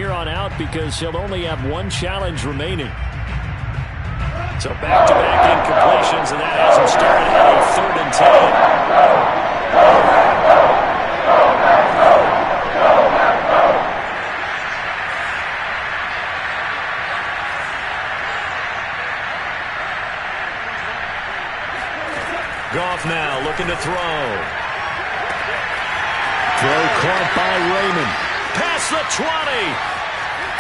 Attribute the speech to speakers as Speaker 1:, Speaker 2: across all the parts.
Speaker 1: here on out because he'll only have one challenge remaining. So back-to-back incompletions, and that has him started at a 3rd and 10. Goff now looking to throw. Throw caught by Raymond. Past the 20.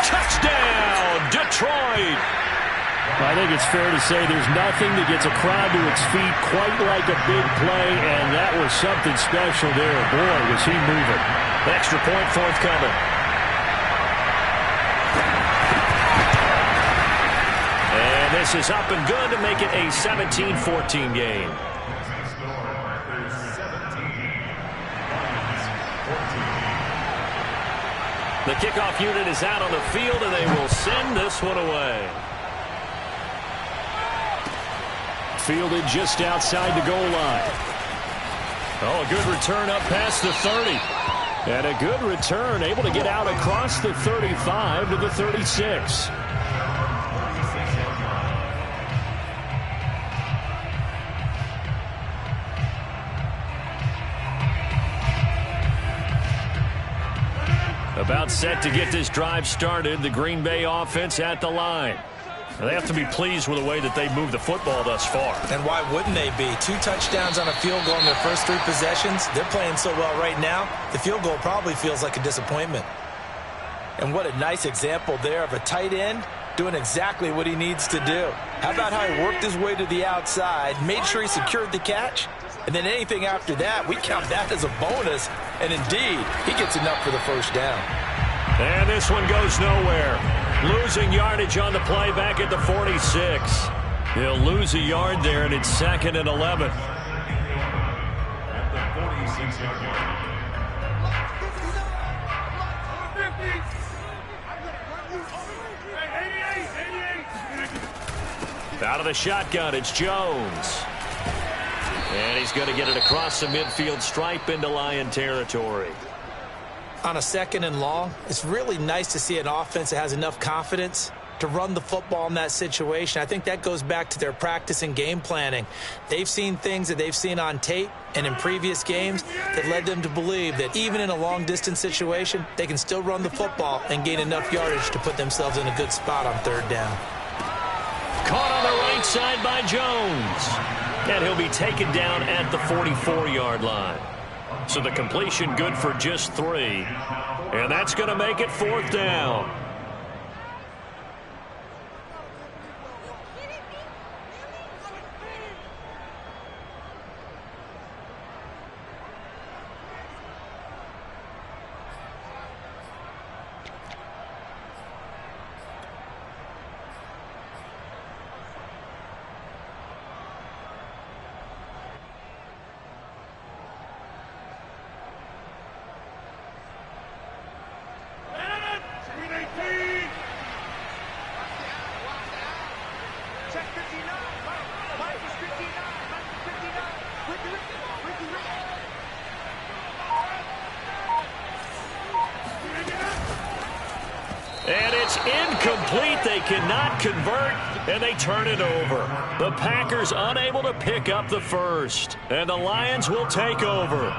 Speaker 1: Touchdown, Detroit. I think it's fair to say there's nothing that gets a crowd to its feet quite like a big play, and that was something special there. Boy, was he moving. Extra point forthcoming. And this is up and good to make it a 17-14 game. The kickoff unit is out on the field, and they will send this one away. Fielded just outside the goal line. Oh, a good return up past the 30. And a good return, able to get out across the 35 to the 36. About set to get this drive started. The Green Bay offense at the line. They have to be pleased with the way that they moved the football thus far.
Speaker 2: And why wouldn't they be? 2 touchdowns on a field goal in their first 3 possessions. They're playing so well right now, the field goal probably feels like a disappointment. And what a nice example there of a tight end doing exactly what he needs to do. How about how he worked his way to the outside, made sure he secured the catch, and then anything after that, we count that as a bonus. And indeed, he gets enough for the first down.
Speaker 1: And this one goes nowhere. Losing yardage on the play back at the 46. He'll lose a yard there, and it's 2nd and 11. Out of the shotgun, it's Jones. And he's going to get it across the midfield stripe into Lion territory.
Speaker 2: On a 2nd and long, it's really nice to see an offense that has enough confidence to run the football in that situation. I think that goes back to their practice and game planning. They've seen things that they've seen on tape and in previous games that led them to believe that even in a long-distance situation, they can still run the football and gain enough yardage to put themselves in a good spot on 3rd down.
Speaker 1: Caught on the right side by Jones. And he'll be taken down at the 44-yard line. So the completion good for just 3. And that's going to make it 4th down. And it's incomplete. They cannot convert, and they turn it over. The Packers unable to pick up the first, and the Lions will take over.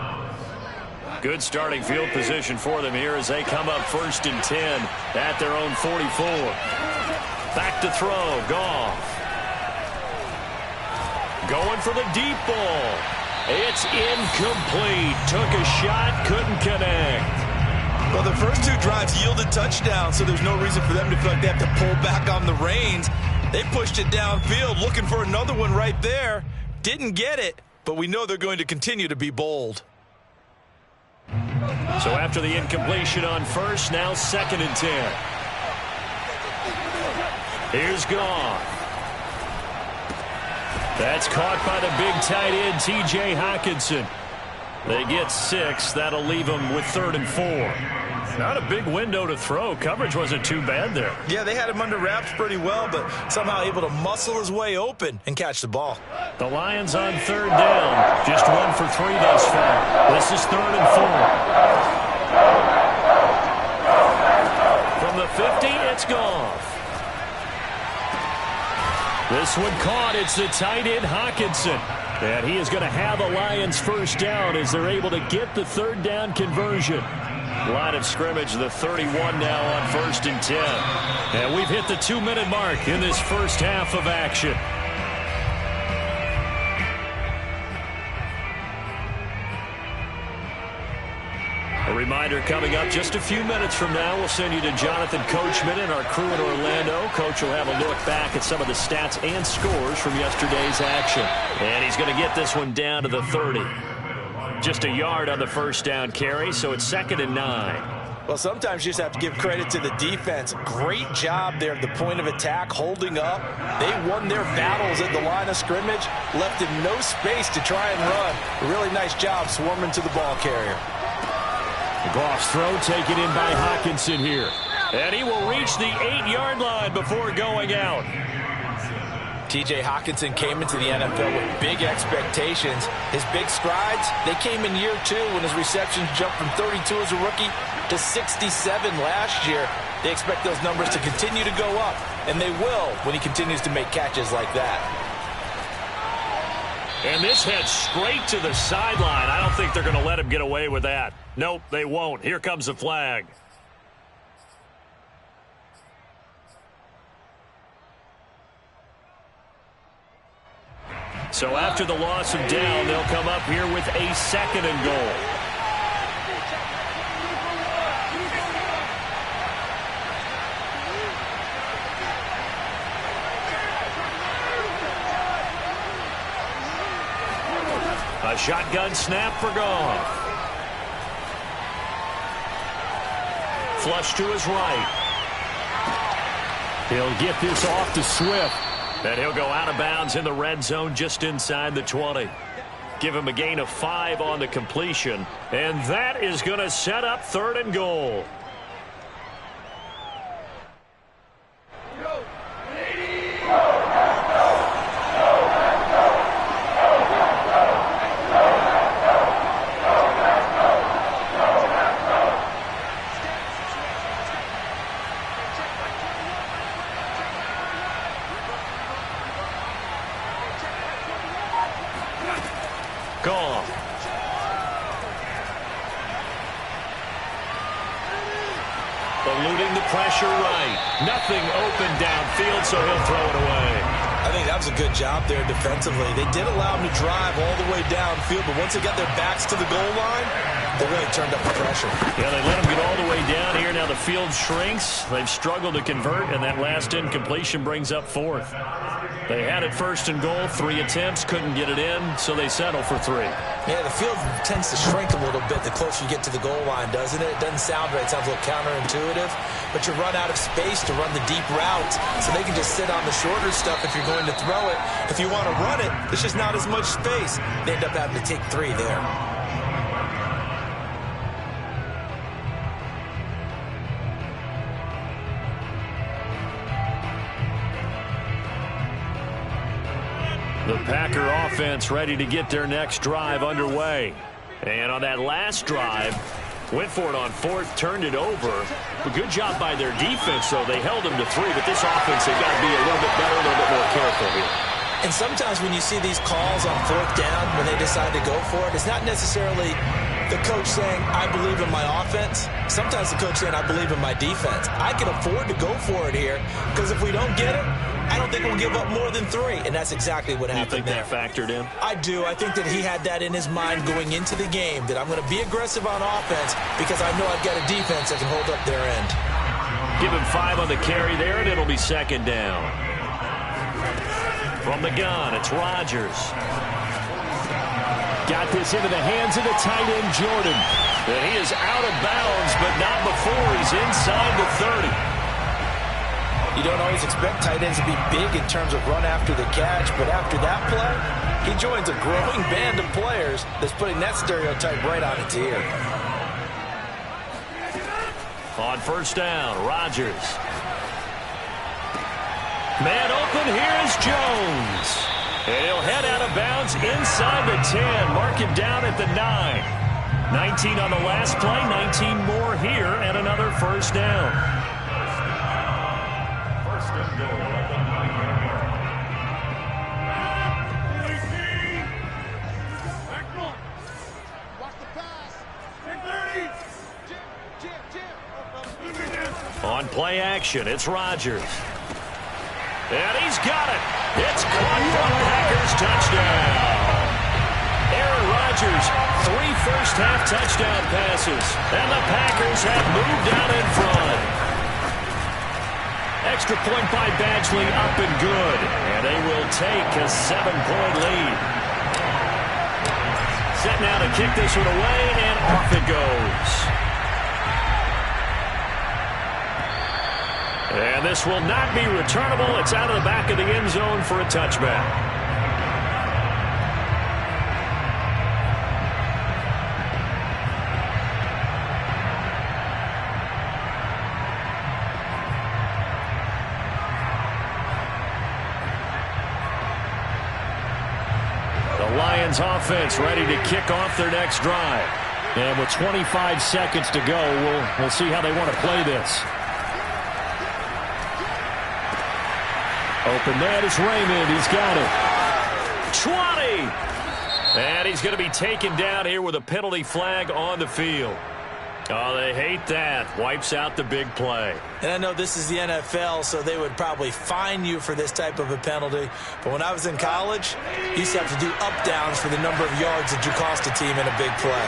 Speaker 1: Good starting field position for them here as they come up 1st and 10 at their own 44. Back to throw, Goff. Going for the deep ball. It's incomplete. Took a shot, couldn't connect.
Speaker 2: Well, the first 2 drives yielded touchdowns, so there's no reason for them to feel like they have to pull back on the reins. They pushed it downfield, looking for another one right there. Didn't get it, but we know they're going to continue to be bold.
Speaker 1: So after the incompletion on first, now 2nd and 10. Here's Goff. That's caught by the big tight end, T.J. Hockenson. They get 6. That'll leave them with 3rd and 4. Not a big window to throw. Coverage wasn't too bad there.
Speaker 2: Yeah, they had him under wraps pretty well, but somehow able to muscle his way open and catch the ball.
Speaker 1: The Lions on 3rd down. Just 1 for 3 thus far. This is 3rd and 4. From the That's Goff. This one caught. It's the tight end, Hockenson. And he is going to have a Lions first down as they're able to get the third down conversion. Line of scrimmage, the 31 now on 1st and 10. And we've hit the 2-minute mark in this first half of action. A reminder coming up just a few minutes from now, we'll send you to Jonathan Coachman and our crew in Orlando. Coach will have a look back at some of the stats and scores from yesterday's action. And he's going to get this one down to the 30. Just a yard on the first down carry, so it's 2nd and 9.
Speaker 2: Well, sometimes you just have to give credit to the defense. Great job there at the point of attack, holding up. They won their battles at the line of scrimmage, left him no space to try and run. A really nice job swarming to the ball carrier.
Speaker 1: Goff's throw taken in by Hockenson here. And he will reach the 8-yard line before going out.
Speaker 2: T.J. Hockenson came into the NFL with big expectations. His big strides, they came in year 2 when his receptions jumped from 32 as a rookie to 67 last year. They expect those numbers to continue to go up, and they will when he continues to make catches like that.
Speaker 1: And this heads straight to the sideline. I don't think they're going to let him get away with that. Nope, they won't. Here comes the flag. So after the loss of down, they'll come up here with a 2nd and goal. A shotgun snap for Goff. Flush to his right. He'll get this off to Swift. And he'll go out of bounds in the red zone just inside the 20. Give him a gain of 5 on the completion. And that is going to set up 3rd and goal. Goff. Eluding the pressure right. Nothing open downfield, so he'll throw it away.
Speaker 2: I think that was a good job there defensively. They did allow him to drive all the way downfield, but once they got their backs to the goal line, they really turned up the pressure.
Speaker 1: Yeah, they let him get all the way down here. Now the field shrinks. They've struggled to convert, and that last incompletion brings up 4th. They had it 1st and goal, 3 attempts, couldn't get it in, so they settle for 3.
Speaker 2: Yeah, the field tends to shrink a little bit the closer you get to the goal line, doesn't it? It doesn't sound right. It sounds a little counterintuitive, but you run out of space to run the deep routes, so they can just sit on the shorter stuff if you're going to throw it. If you want to run it, there's just not as much space. They end up having to take 3 there.
Speaker 1: The Packer offense ready to get their next drive underway. And on that last drive, went for it on 4th, turned it over. A good job by their defense, though. They held them to 3, but this offense, they've got to be a little bit better, a little bit more careful here.
Speaker 2: And sometimes when you see these calls on 4th down, when they decide to go for it, it's not necessarily the coach saying, I believe in my offense. Sometimes the coach saying, I believe in my defense. I can afford to go for it here, because if we don't get it, I don't think we'll give up more than 3, and that's exactly what happened.
Speaker 1: You think that factored in?
Speaker 2: I do. I think that he had that in his mind going into the game, that I'm going to be aggressive on offense because I know I've got a defense that can hold up their end.
Speaker 1: Give him 5 on the carry there, and it'll be 2nd down. From the gun, it's Rodgers. Got this into the hands of the tight end, Jordan. And he is out of bounds, but not before he's inside the 30.
Speaker 2: You don't always expect tight ends to be big in terms of run after the catch, but after that play, he joins a growing band of players that's putting that stereotype right on its ear.
Speaker 1: On 1st down, Rodgers. Man open, here is Jones. And he'll head out of bounds inside the 10. Mark him down at the 9. 19 on the last play, 19 more here, and another 1st down. On play action, it's Rodgers. And he's got it. It's caught for a Packers touchdown. Aaron Rodgers, 3 first-half touchdown passes. And the Packers have moved out in front. Extra point by Badgley up and good. And they will take a 7-point lead. Set now to kick this one away, and off it goes. And this will not be returnable. It's out of the back of the end zone for a touchback. The Lions offense ready to kick off their next drive. And with 25 seconds to go, we'll see how they want to play this. Open man is Raymond. He's got it. 20. And he's going to be taken down here with a penalty flag on the field. Oh, they hate that. Wipes out the big play.
Speaker 2: And I know this is the NFL, so they would probably fine you for this type of a penalty. But when I was in college, you used to have to do up-downs for the number of yards that you cost a team in a big play.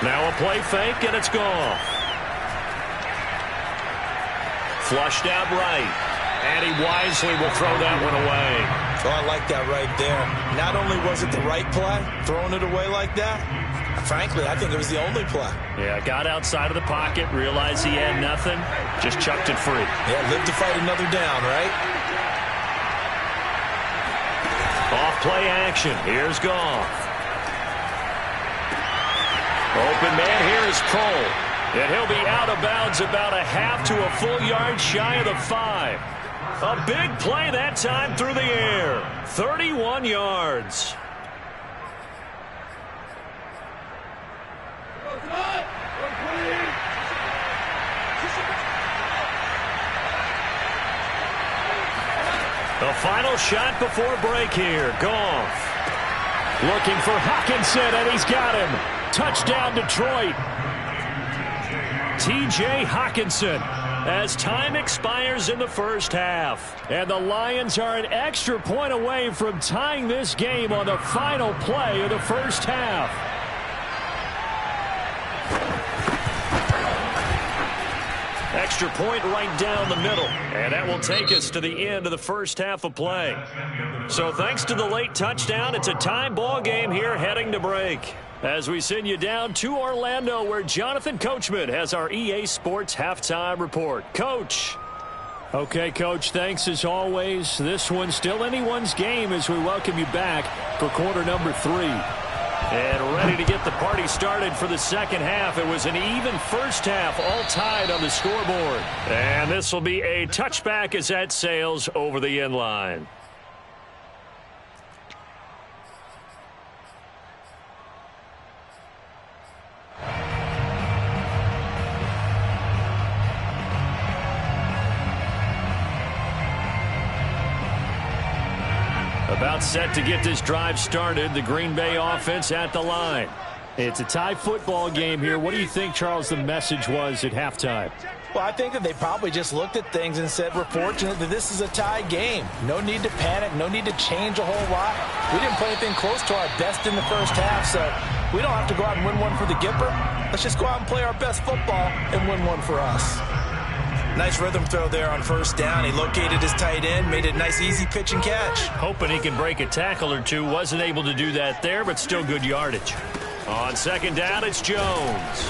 Speaker 1: Now a play fake, and it's gone. Flushed out right. And he wisely will throw that one away.
Speaker 2: Oh, I like that right there. Not only was it the right play, throwing it away like that, frankly, I think it was the only play.
Speaker 1: Yeah, got outside of the pocket, realized he had nothing, just chucked it free.
Speaker 2: Yeah, live to fight another down, right?
Speaker 1: Off play action. Here's Goff. Open man here is Cole. And he'll be out of bounds about a half to a full yard shy of the 5. A big play that time through the air. 31 yards. The final shot before break here. Goff. Looking for Hockenson, and he's got him. Touchdown, Detroit. T.J. Hockenson as time expires in the first half. And the Lions are an extra point away from tying this game on the final play of the first half. Extra point right down the middle. And that will take us to the end of the first half of play. So thanks to the late touchdown, it's a tie ball game here heading to break. As we send you down to Orlando, where Jonathan Coachman has our EA Sports halftime report. Coach. Okay, Coach, thanks as always. This one's still anyone's game as we welcome you back for quarter number 3. And ready to get the party started for the second half. It was an even first half, all tied on the scoreboard. And this will be a touchback as that sails over the end line. About set to get this drive started. The Green Bay offense at the line. It's a tie football game here. What do you think, Charles, the message was at halftime?
Speaker 2: Well, I think that they probably just looked at things and said, we're fortunate that this is a tie game. No need to panic. No need to change a whole lot. We didn't play anything close to our best in the first half, so we don't have to go out and win one for the Gipper. Let's just go out and play our best football and win one for us. Nice rhythm throw there on first down. He located his tight end, made it a nice easy pitch and catch.
Speaker 1: Hoping he can break a tackle or two. Wasn't able to do that there, but still good yardage. On second down, it's Jones.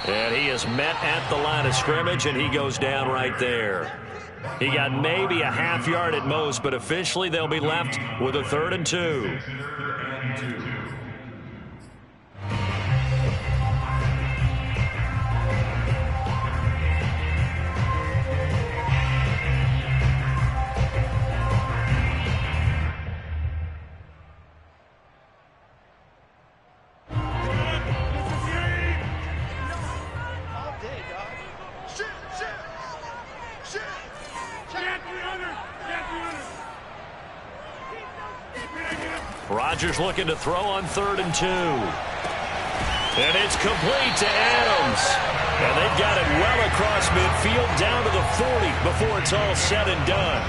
Speaker 1: And he is met at the line of scrimmage, and he goes down right there. He got maybe a half yard at most, but officially they'll be left with a 3rd and 2. Rodgers looking to throw on 3rd and 2. And it's complete to Adams. And they've got it well across midfield down to the 40 before it's all said and done.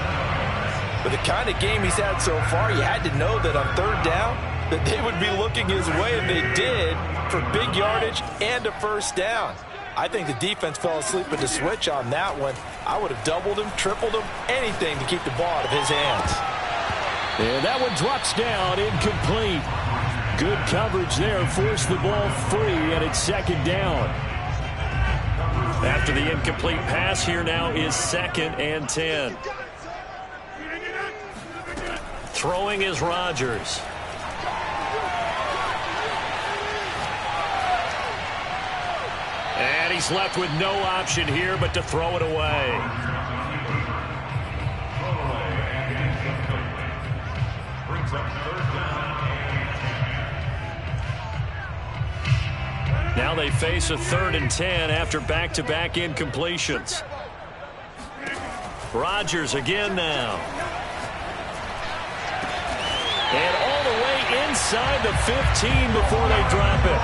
Speaker 2: With the kind of game he's had so far, you had to know that on third down that they would be looking his way, and they did, for big yardage and a first down. I think the defense fell asleep at the switch on that one. I would have doubled him, tripled him, anything to keep the ball out of his hands.
Speaker 1: And that one drops down, incomplete. Good coverage there, forced the ball free, and it's second down. After the incomplete pass, here now is 2nd and 10. Throwing is Rodgers. And he's left with no option here but to throw it away. Now they face a 3rd and 10 after back-to-back incompletions. Rodgers again now. And all the way inside the 15 before they drop it.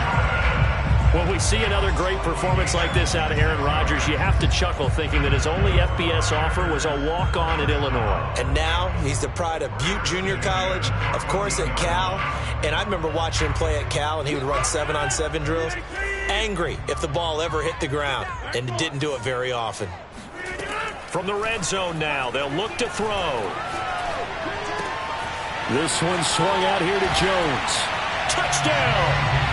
Speaker 1: When we see another great performance like this out of Aaron Rodgers, you have to chuckle thinking that his only FBS offer was a walk-on at Illinois.
Speaker 2: And now he's the pride of Butte Junior College, of course at Cal. And I remember watching him play at Cal, and he would run 7-on-7 drills. Angry if the ball ever hit the ground, and it didn't do it very often.
Speaker 1: From the red zone now, they'll look to throw. This one swung out here to Jones. Touchdown!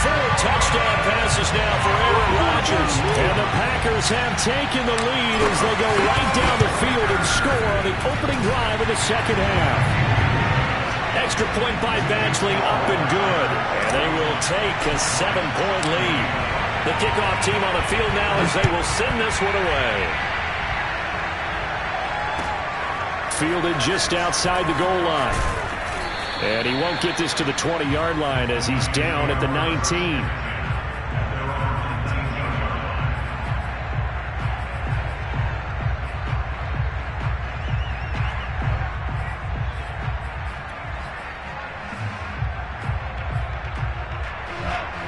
Speaker 1: 4 touchdown passes now for Aaron Rodgers. And the Packers have taken the lead as they go right down the field and score on the opening drive of the second half. Extra point by Badgley, up and good. And they will take a 7-point lead. The kickoff team on the field now as they will send this one away. Fielded just outside the goal line. And he won't get this to the 20-yard line as he's down at the 19.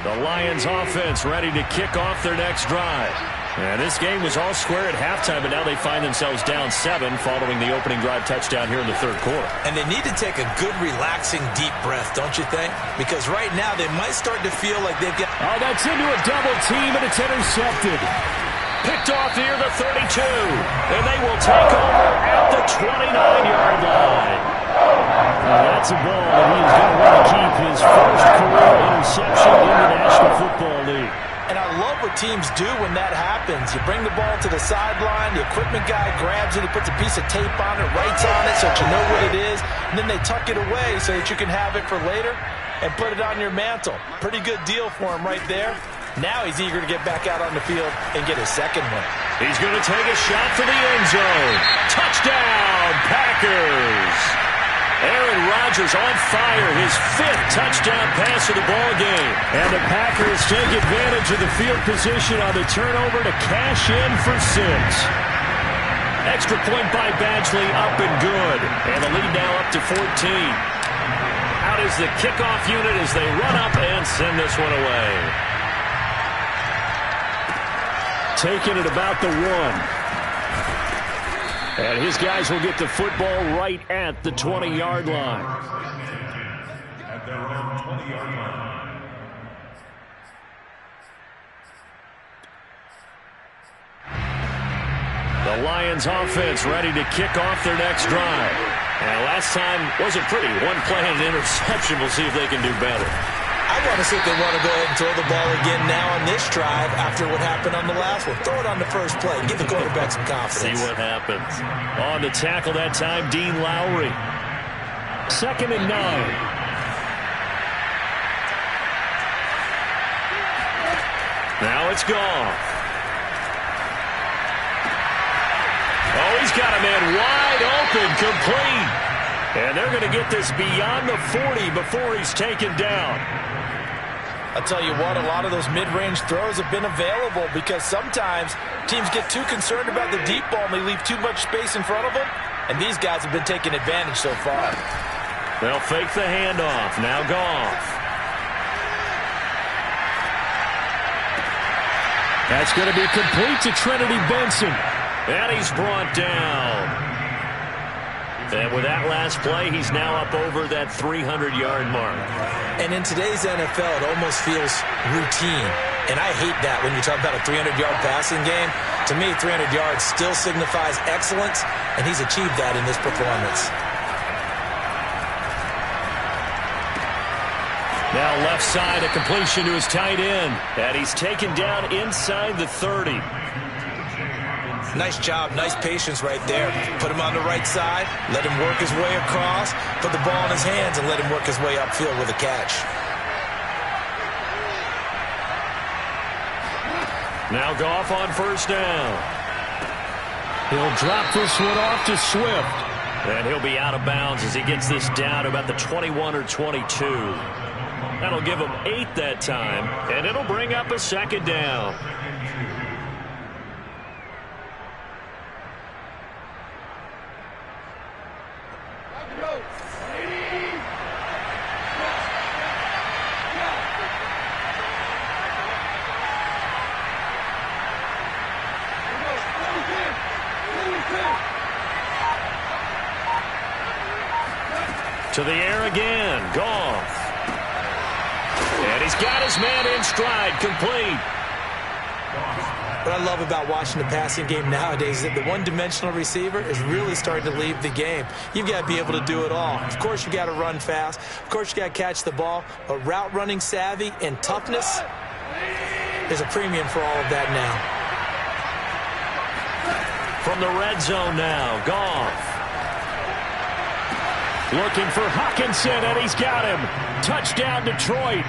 Speaker 1: The Lions offense ready to kick off their next drive. And this game was all square at halftime, but now they find themselves down 7 following the opening drive touchdown here in the third quarter.
Speaker 2: And they need to take a good, relaxing, deep breath, don't you think? Because right now they might start to feel like they've got...
Speaker 1: Oh, that's into a double team, and it's intercepted. Picked off near the 32, and they will take over at the 29-yard line. And that's a ball that he's going to want to keep, his first career interception in the National Football League.
Speaker 2: And I love what teams do when that happens. You bring the ball to the sideline, the equipment guy grabs it, he puts a piece of tape on it, writes on it so that you know what it is, and then they tuck it away so that you can have it for later and put it on your mantle. Pretty good deal for him right there. Now he's eager to get back out on the field and get his second one.
Speaker 1: He's going to take a shot for the end zone. Touchdown, Packers! Aaron Rodgers on fire, his 5th touchdown pass of the ball game. And the Packers take advantage of the field position on the turnover to cash in for 6. Extra point by Badgley, up and good. And the lead now up to 14. Out is the kickoff unit as they run up and send this one away. Taking it about the 1. And his guys will get the football right at the 20-yard line. At their own 20-yard line. The Lions offense ready to kick off their next drive. And last time wasn't pretty. One play and an interception. We'll see if they can do better.
Speaker 2: I want to see if they want to go ahead and throw the ball again now on this drive after what happened on the last one. Throw it on the first play. Give the quarterback some confidence.
Speaker 1: See what happens. On the tackle that time, Dean Lowry. 2nd and 9. Now it's gone. Oh, he's got a man wide open, complete. And they're going to get this beyond the 40 before he's taken down.
Speaker 2: I'll tell you what, a lot of those mid-range throws have been available because sometimes teams get too concerned about the deep ball and they leave too much space in front of them. And these guys have been taking advantage so far.
Speaker 1: They'll fake the handoff. Now Goff. That's going to be complete to Trinity Benson. And he's brought down. And with that last play, he's now up over that 300-yard mark.
Speaker 2: And in today's NFL, it almost feels routine. And I hate that when you talk about a 300-yard passing game. To me, 300 yards still signifies excellence, and he's achieved that in this performance.
Speaker 1: Now left side, a completion to his tight end. And he's taken down inside the 30.
Speaker 2: Nice job, nice patience right there. Put him on the right side, let him work his way across, put the ball in his hands, and let him work his way upfield with a catch.
Speaker 1: Now Goff on first down. He'll drop this one off to Swift. And he'll be out of bounds as he gets this down to about the 21 or 22. That'll give him 8 that time, and it'll bring up a second down. To the air again, Goff. And he's got his man in stride, complete.
Speaker 2: What I love about watching the passing game nowadays is that the one-dimensional receiver is really starting to leave the game. You've got to be able to do it all. Of course, you got to run fast. Of course, you got to catch the ball. But route running savvy and toughness, there's a premium for all of that now.
Speaker 1: From the red zone now, Goff. Looking for Hockenson, and he's got him. Touchdown, Detroit.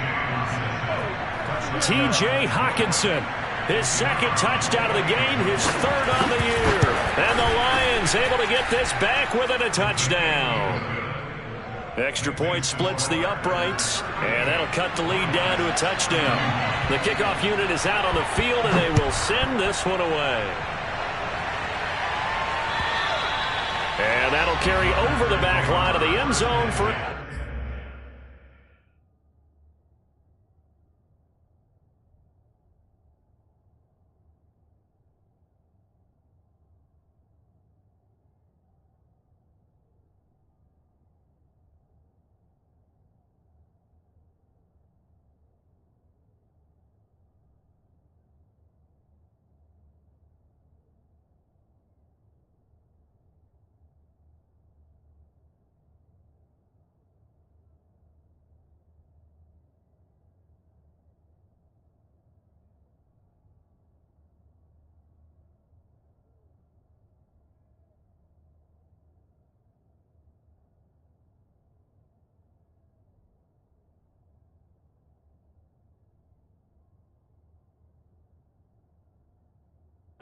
Speaker 1: T.J. Hockenson, his second touchdown of the game, his third on the year. And the Lions able to get this back within a touchdown. Extra point splits the uprights, and that'll cut the lead down to a touchdown. The kickoff unit is out on the field, and they will send this one away. And that'll carry over the back line of the end zone for...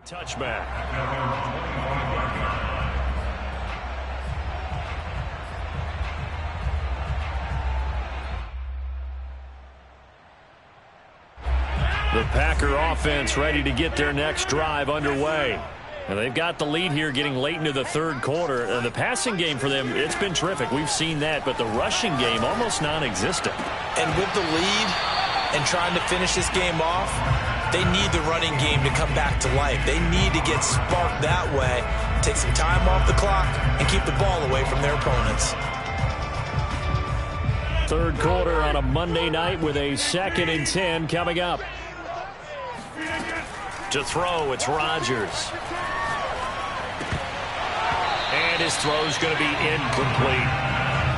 Speaker 1: touchback. The Packer offense ready to get their next drive underway. And they've got the lead here getting late into the third quarter. The passing game for them, it's been terrific. We've seen that, but the rushing game almost non-existent.
Speaker 2: And with the lead and trying to finish this game off, they need the running game to come back to life. They need to get sparked that way, take some time off the clock, and keep the ball away from their opponents.
Speaker 1: Third quarter on a Monday night with a 2nd and 10 coming up. To throw, it's Rodgers. And his throw's going to be incomplete.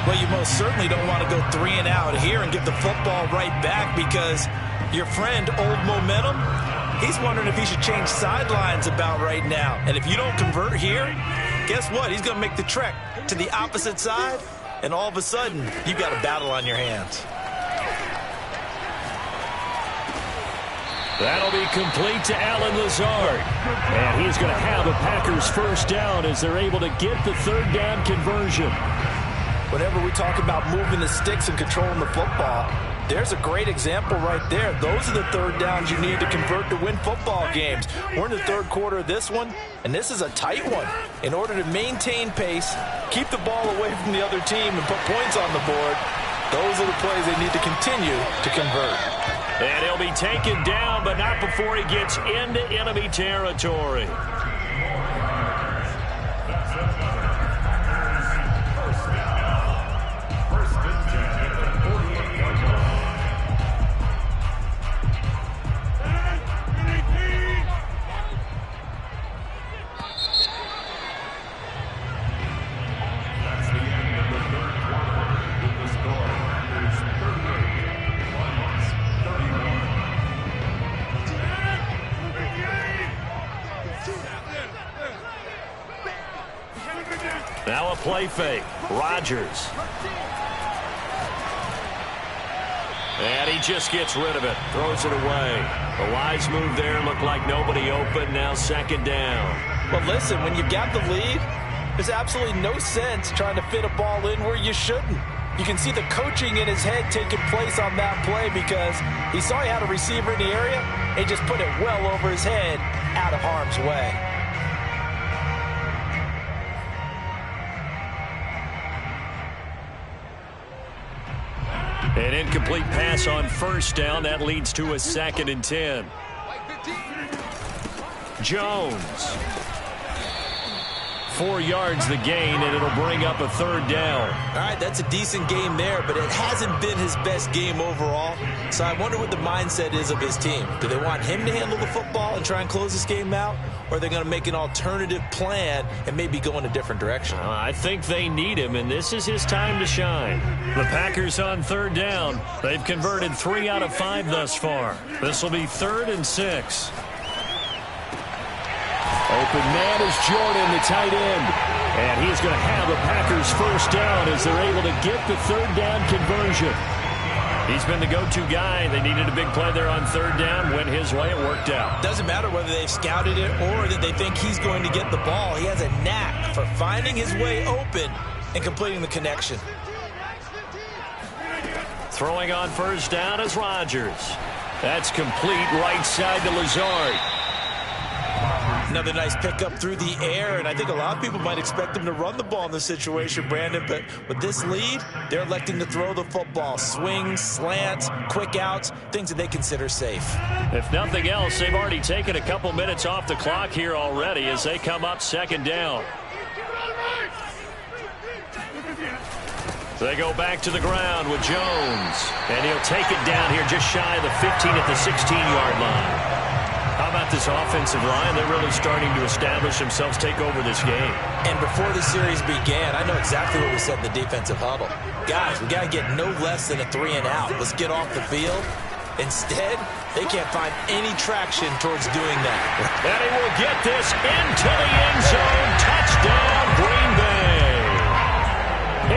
Speaker 2: Well, you most certainly don't want to go 3 and out here and give the football right back because your friend, Old Momentum, he's wondering if he should change sidelines about right now. And if you don't convert here, guess what? He's going to make the trek to the opposite side, and all of a sudden, you've got a battle on your hands.
Speaker 1: That'll be complete to Allen Lazard. And he's going to have the Packers first down as they're able to get the third down conversion.
Speaker 2: Whenever we talk about moving the sticks and controlling the football, there's a great example right there. Those are the third downs you need to convert to win football games. We're in the third quarter of this one, and this is a tight one. In order to maintain pace, keep the ball away from the other team, and put points on the board, those are the plays they need to continue to convert.
Speaker 1: And he'll be taken down, but not before he gets into enemy territory. Now a play fake. Rodgers. And he just gets rid of it. Throws it away. The wise move there. Looked like nobody open. Now second down.
Speaker 2: Well, listen, when you've got the lead, there's absolutely no sense trying to fit a ball in where you shouldn't. You can see the coaching in his head taking place on that play because he saw he had a receiver in the area and he just put it well over his head out of harm's way.
Speaker 1: An incomplete pass on first down. That leads to a 2nd and 10. Jones. 4 yards the gain, and it'll bring up a 3rd down.
Speaker 2: All right, that's a decent game there, but it hasn't been his best game overall. So I wonder what the mindset is of his team. Do they want him to handle the football and try and close this game out? Or are they going to make an alternative plan and maybe go in a different direction?
Speaker 1: I think they need him, and this is his time to shine. The Packers on 3rd down. They've converted 3 out of 5 thus far. This will be 3rd and 6. Open man is Jordan, the tight end. And he's going to have the Packers first down as they're able to get the 3rd down conversion. He's been the go-to guy. They needed a big play there on 3rd down. Went his way. It worked out.
Speaker 2: Doesn't matter whether they've scouted it or that they think he's going to get the ball. He has a knack for finding his way open and completing the connection.
Speaker 1: Throwing on first down is Rodgers. That's complete right side to Lazard.
Speaker 2: Another nice pickup through the air, and I think a lot of people might expect him to run the ball in this situation, Brandon, but with this lead, they're electing to throw the football. Swings, slants, quick outs, things that they consider safe.
Speaker 1: If nothing else, they've already taken a couple minutes off the clock here already as they come up 2nd down. They go back to the ground with Jones, and he'll take it down here just shy of the 15 at the 16-yard line. How about this offensive line? They're really starting to establish themselves, take over this game.
Speaker 2: And before the series began, I know exactly what we said in the defensive huddle. Guys, we got to get no less than a 3 and out. Let's get off the field. Instead, they can't find any traction towards doing that.
Speaker 1: And he will get this into the end zone. Touchdown, Green Bay.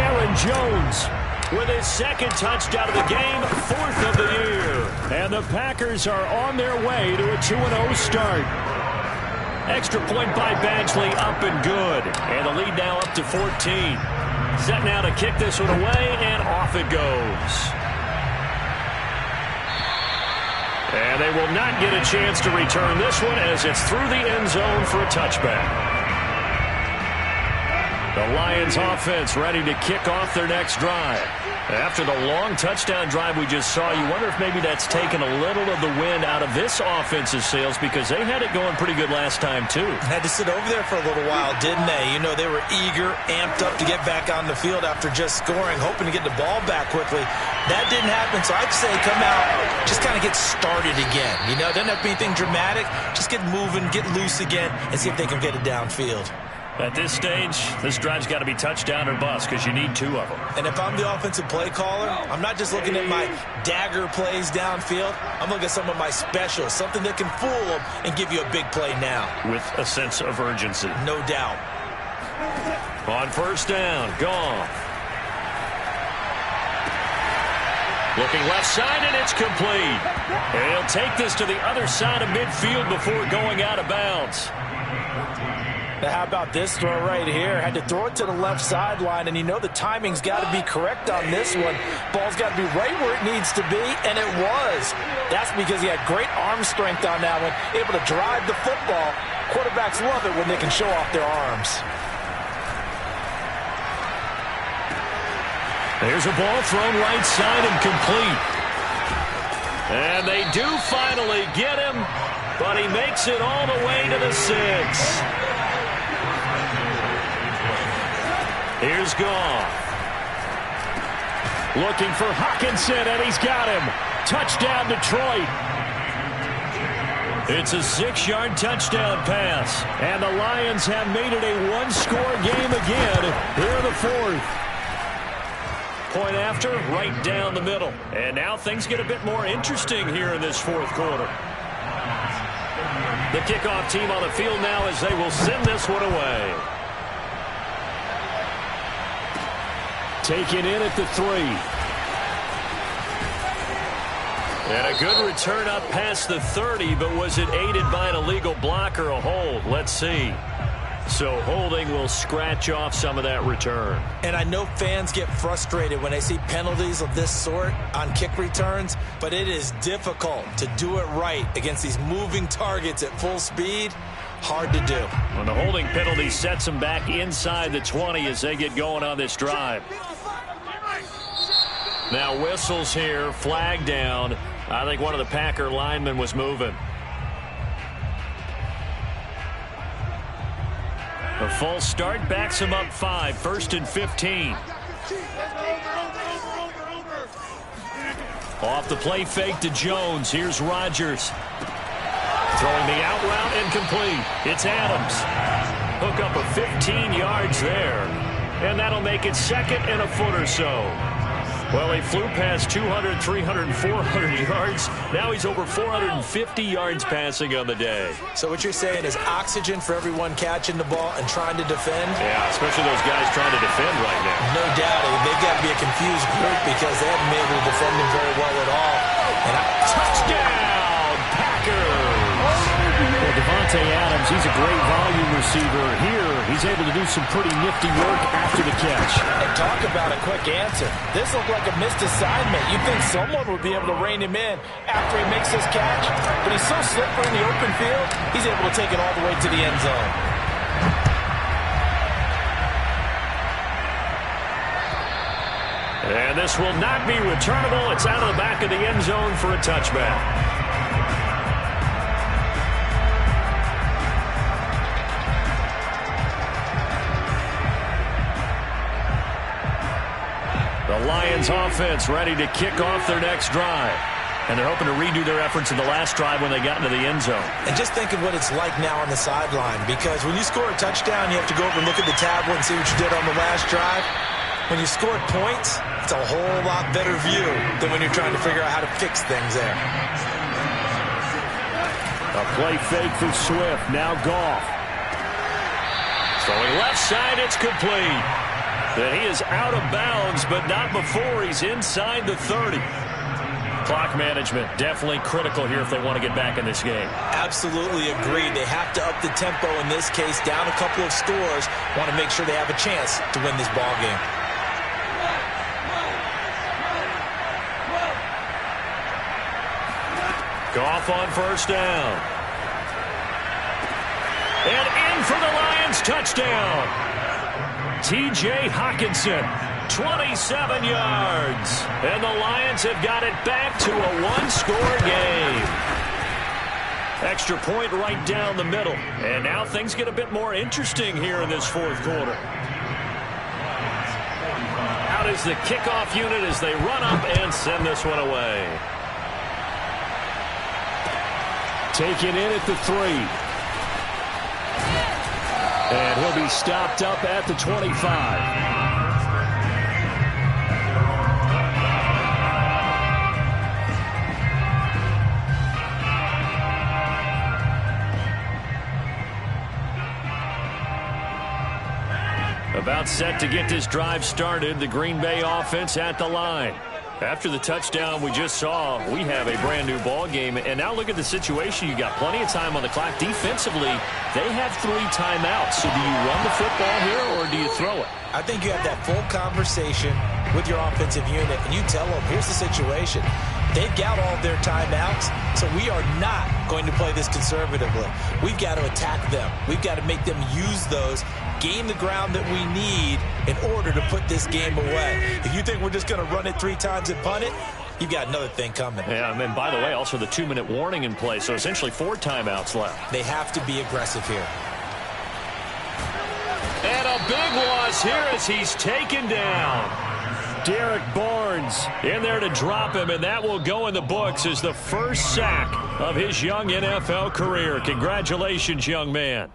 Speaker 1: Aaron Jones with his 2nd touchdown of the game, 4th of the year. And the Packers are on their way to a 2-0 start. Extra point by Badgley, up and good. And the lead now up to 14. Set now to kick this one away, and off it goes. And they will not get a chance to return this one as it's through the end zone for a touchback. The Lions offense ready to kick off their next drive. After the long touchdown drive we just saw, you wonder if maybe that's taken a little of the wind out of this offensive sails because they had it going pretty good last time too.
Speaker 2: Had to sit over there for a little while, didn't they? You know, they were eager, amped up to get back on the field after just scoring, hoping to get the ball back quickly. That didn't happen, so I'd say come out, just kind of get started again. You know, it doesn't have to be anything dramatic. Just get moving, get loose again, and see if they can get it downfield.
Speaker 1: At this stage, this drive's got to be touchdown or bust because you need 2 of them.
Speaker 2: And if I'm the offensive play caller, I'm not just looking at my dagger plays downfield. I'm looking at some of my specials, something that can fool them and give you a big play now.
Speaker 1: With a sense of urgency.
Speaker 2: No doubt.
Speaker 1: On first down, Goff. Looking left side, and it's complete. And he'll take this to the other side of midfield before going out of bounds.
Speaker 2: Now, how about this throw right here? Had to throw it to the left sideline, and you know the timing's got to be correct on this one. Ball's got to be right where it needs to be, and it was. That's because he had great arm strength on that one, able to drive the football. Quarterbacks love it when they can show off their arms.
Speaker 1: There's a ball thrown right side and complete. And they do finally get him, but he makes it all the way to the 6. Here's Goff. Looking for Hockenson, and he's got him. Touchdown, Detroit. It's a 6-yard touchdown pass. And the Lions have made it a one-score game again here in the 4th. Point after, right down the middle. And now things get a bit more interesting here in this 4th quarter. The kickoff team on the field now as they will send this one away. Taken in at the 3. And a good return up past the 30, but was it aided by an illegal block or a hold? Let's see. So holding will scratch off some of that return.
Speaker 2: And I know fans get frustrated when they see penalties of this sort on kick returns, but it is difficult to do it right against these moving targets at full speed. Hard to do.
Speaker 1: When the holding penalty sets them back inside the 20 as they get going on this drive. Now whistles here, flag down. I think one of the Packer linemen was moving. A false start backs him up 5, 1st and 15. Off the play fake to Jones. Here's Rodgers. Throwing the out route incomplete. It's Adams. Hook up of 15 yards there. And that'll make it 2nd and a foot or so. Well, he flew past 200, 300, 400 yards. Now he's over 450 yards passing on the day.
Speaker 2: So what you're saying is oxygen for everyone catching the ball and trying to defend?
Speaker 1: Yeah, especially those guys trying to defend right now.
Speaker 2: No doubt. They've got to be a confused group because they haven't been able to defend him very well at all. And
Speaker 1: touchdown, Packers!
Speaker 3: Well, Devontae Adams, he's a great volume receiver. Here, he's able to do some pretty nifty work after the catch.
Speaker 2: And talk about a quick answer. This looked like a missed assignment. You'd think someone would be able to rein him in after he makes this catch. But he's so slippery in the open field, he's able to take it all the way to the end zone.
Speaker 1: And this will not be returnable. It's out of the back of the end zone for a touchback. The Lions offense ready to kick off their next drive. And they're hoping to redo their efforts in the last drive when they got into the end zone.
Speaker 2: And just think of what it's like now on the sideline. Because when you score a touchdown, you have to go over and look at the tablet and see what you did on the last drive. When you score points, it's a whole lot better view than when you're trying to figure out how to fix things there.
Speaker 3: A play fake for Swift. Now Goff.
Speaker 1: Throwing left side, it's complete. That he is out of bounds, but not before he's inside the 30. Clock management definitely critical here if they want to get back in this game.
Speaker 2: Absolutely agreed. They have to up the tempo in this case, down a couple of scores. Want to make sure they have a chance to win this ball game.
Speaker 1: Goff on 1st down. And in for the Lions touchdown. T.J. Hockenson, 27 yards. And the Lions have got it back to a one-score game. Extra point right down the middle. And now things get a bit more interesting here in this 4th quarter. Out is the kickoff unit as they run up and send this one away.
Speaker 3: Taken in at the 3. And he'll be stopped up at the 25.
Speaker 1: About set to get this drive started, the Green Bay offense at the line. After the touchdown we just saw, we have a brand new ball game. And now look at the situation. You got plenty of time on the clock. Defensively, they have 3 timeouts. So do you run the football here or do you throw it?
Speaker 2: I think you have that full conversation with your offensive unit, and you tell them, here's the situation. They've got all of their timeouts, so we are not going to play this conservatively. We've got to attack them. We've got to make them use those, gain the ground that we need in order to put this game away. If you think we're just going to run it 3 times and punt it, you've got another thing coming.
Speaker 1: Yeah, and by the way, also the 2-minute warning in play, so essentially 4 timeouts left.
Speaker 2: They have to be aggressive here.
Speaker 1: And a big loss here as he's taken down. Derek Barnes in there to drop him, and that will go in the books as the first sack of his young NFL career. Congratulations, young man.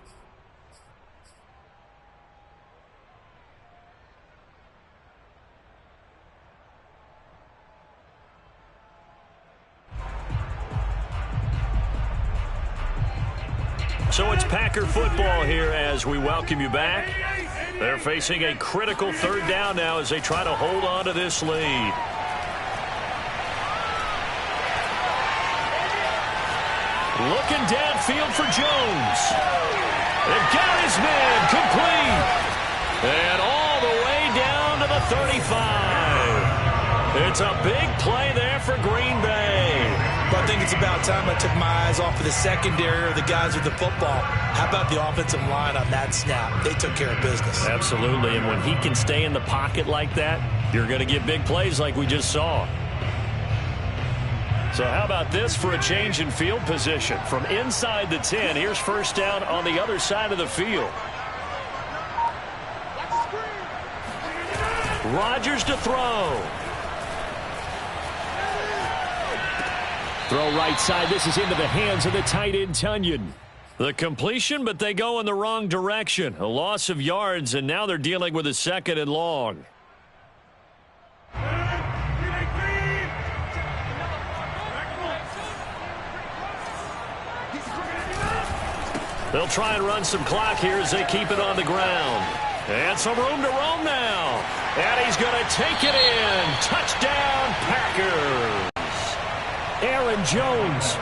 Speaker 1: So it's Packer football here as we welcome you back. They're facing a critical 3rd down now as they try to hold on to this lead. Looking downfield for Jones. They've got his man complete. And all the way down to the 35. It's a big play there for Green Bay.
Speaker 2: But I think it's about time I took my eyes off of the secondary or the guys with the football. How about the offensive line on that snap? They took care of business.
Speaker 1: Absolutely, and when he can stay in the pocket like that, you're going to get big plays like we just saw. So how about this for a change in field position? From inside the 10, here's first down on the other side of the field. Rodgers to throw. Throw right side. This is into the hands of the tight end, Tunyon. The completion, but they go in the wrong direction. A loss of yards, and now they're dealing with a 2nd and long. They'll try and run some clock here as they keep it on the ground. And some room to roam now. And he's going to take it in. Touchdown, Packers. Aaron Jones,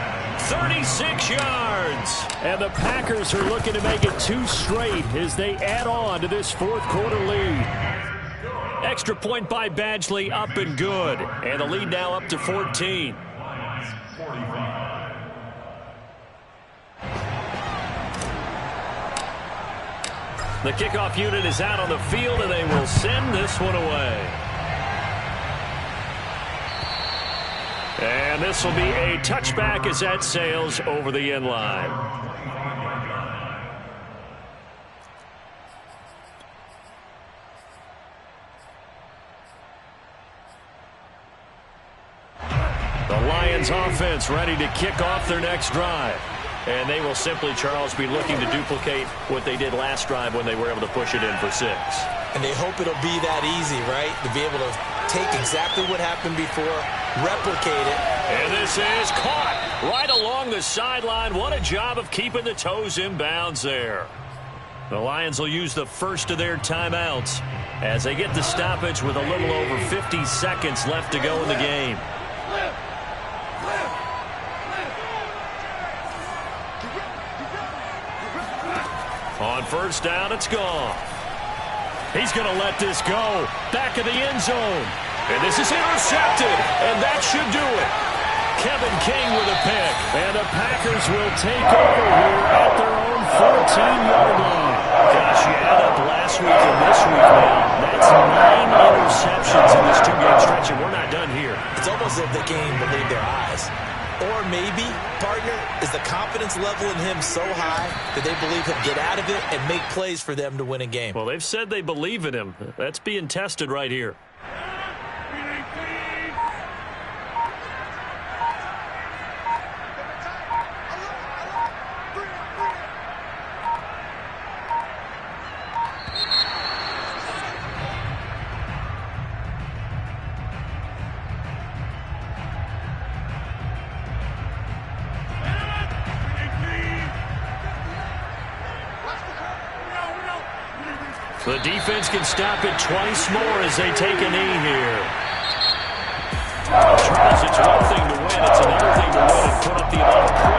Speaker 1: 36 yards. And the Packers are looking to make it 2 straight as they add on to this 4th quarter lead. Extra point by Badgley, up and good. And the lead now up to 14. The kickoff unit is out on the field, and they will send this one away. And this will be a touchback as that sails over the end line. The Lions offense ready to kick off their next drive. And they will simply, Charles, be looking to duplicate what they did last drive when they were able to push it in for 6.
Speaker 2: And they hope it'll be that easy, right? To be able to take exactly what happened before, replicate it.
Speaker 1: And this is caught right along the sideline. What a job of keeping the toes in bounds there. The Lions will use the first of their timeouts as they get the stoppage with a little over 50 seconds left to go in the game. On first down, it's gone. He's going to let this go. Back of the end zone. And this is intercepted. And that should do it. Kevin King with a pick. And the Packers will take over here at their own 14-yard line. Gosh, you add up last week and this week now. That's 9 interceptions in this 2-game stretch, and we're not done here.
Speaker 2: It's almost as if they can't even believe their eyes. Or maybe, partner, is the confidence level in him so high that they believe he'll get out of it and make plays for them to win a game.
Speaker 1: Well, they've said they believe in him. That's being tested right here. The defense can stop it twice more as they take a knee here. Charles, it's one thing to win. It's another thing to win and put up the amount of points